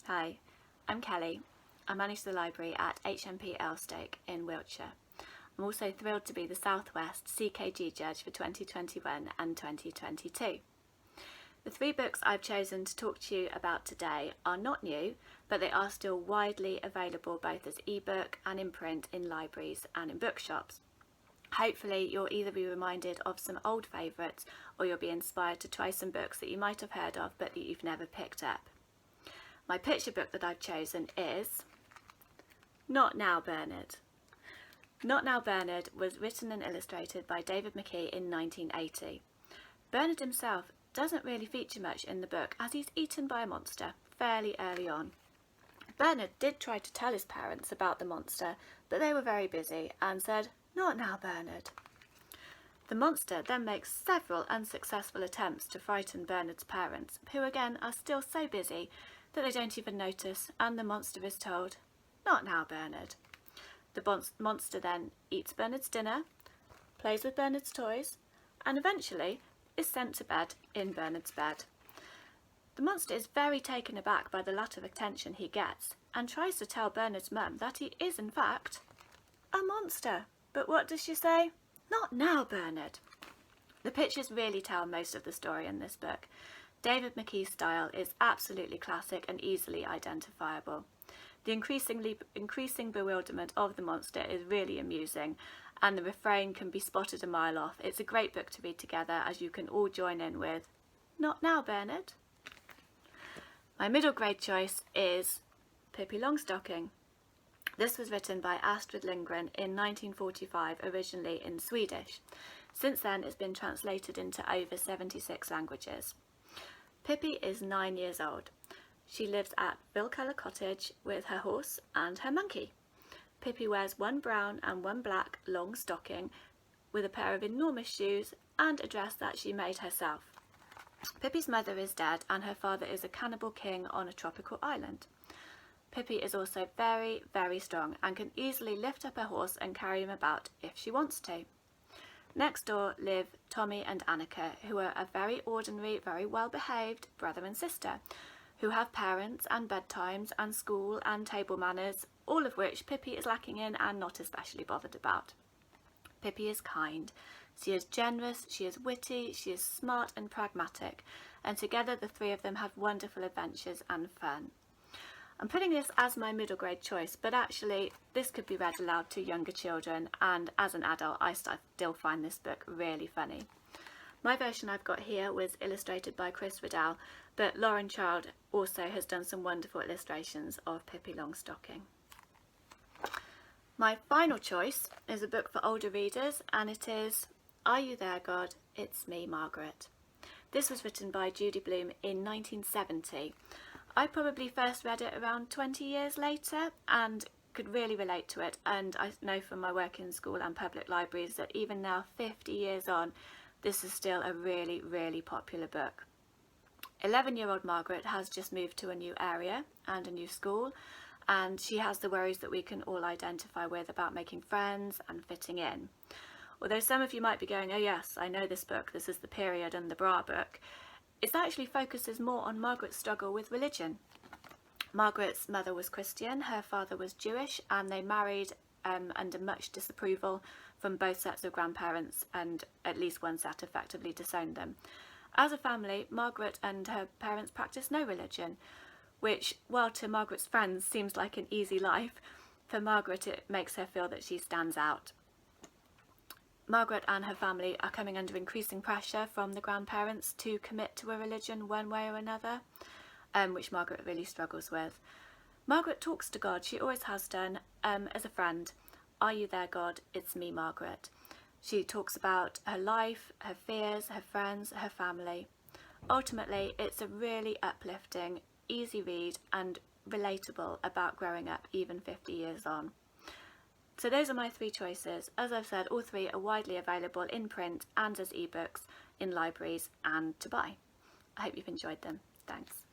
Hi, I'm Kelly. I manage the library at HMP Elstoke in Wiltshire. I'm also thrilled to be the South West CKG judge for 2021 and 2022. The three books I've chosen to talk to you about today are not new, but they are still widely available both as ebook and in print in libraries and in bookshops. Hopefully you'll either be reminded of some old favourites or you'll be inspired to try some books that you might have heard of but that you've never picked up. My picture book that I've chosen is Not Now, Bernard. Not Now, Bernard was written and illustrated by David McKee in 1980. Bernard himself doesn't really feature much in the book as he's eaten by a monster fairly early on. Bernard did try to tell his parents about the monster, but they were very busy and said, "Not now, Bernard." The monster then makes several unsuccessful attempts to frighten Bernard's parents, who again are still so busy that they don't even notice, and the monster is told, "Not now, Bernard." The monster then eats Bernard's dinner, plays with Bernard's toys, and eventually is sent to bed in Bernard's bed. The monster is very taken aback by the lack of attention he gets and tries to tell Bernard's mum that he is in fact a monster. But what does she say? "Not now, Bernard." The pictures really tell most of the story in this book. David McKee's style is absolutely classic and easily identifiable. The increasing bewilderment of the monster is really amusing, and the refrain can be spotted a mile off. It's a great book to read together as you can all join in with "Not now, Bernard." My middle grade choice is Pippi Longstocking. This was written by Astrid Lindgren in 1945, originally in Swedish. Since then it's been translated into over 76 languages. Pippi is 9 years old. She lives at Vilcula Cottage with her horse and her monkey. Pippi wears one brown and one black long stocking with a pair of enormous shoes and a dress that she made herself. Pippi's mother is dead and her father is a cannibal king on a tropical island. Pippi is also very, very strong and can easily lift up her horse and carry him about if she wants to. Next door live Tommy and Annika, who are a very ordinary, very well-behaved brother and sister, who have parents and bedtimes and school and table manners, all of which Pippi is lacking in and not especially bothered about. Pippi is kind, she is generous, she is witty, she is smart and pragmatic, and together the three of them have wonderful adventures and fun. I'm putting this as my middle grade choice, but actually this could be read aloud to younger children, and as an adult I still find this book really funny. My version I've got here was illustrated by Chris Riddell, but Lauren Child also has done some wonderful illustrations of Pippi Longstocking. My final choice is a book for older readers, and it is Are You There, God? It's Me, Margaret. This was written by Judy Blume in 1970. I probably first read it around 20 years later and could really relate to it, and I know from my work in school and public libraries that even now, 50 years on, this is still a really, really popular book. 11-year-old Margaret has just moved to a new area and a new school, and she has the worries that we can all identify with about making friends and fitting in. Although some of you might be going, "Oh yes, I know this book, this is the period and the bra book," it actually focuses more on Margaret's struggle with religion. Margaret's mother was Christian, her father was Jewish, and they married under much disapproval from both sets of grandparents, and at least one set effectively disowned them. As a family, Margaret and her parents practiced no religion, which, while to Margaret's friends seems like an easy life, for Margaret it makes her feel that she stands out. Margaret and her family are coming under increasing pressure from the grandparents to commit to a religion one way or another, which Margaret really struggles with. Margaret talks to God, she always has done, as a friend. Are you there, God? It's me, Margaret. She talks about her life, her fears, her friends, her family. Ultimately, it's a really uplifting, easy read and relatable about growing up even 50 years on. So those are my three choices. As I've said, all three are widely available in print and as ebooks in libraries and to buy. I hope you've enjoyed them. Thanks.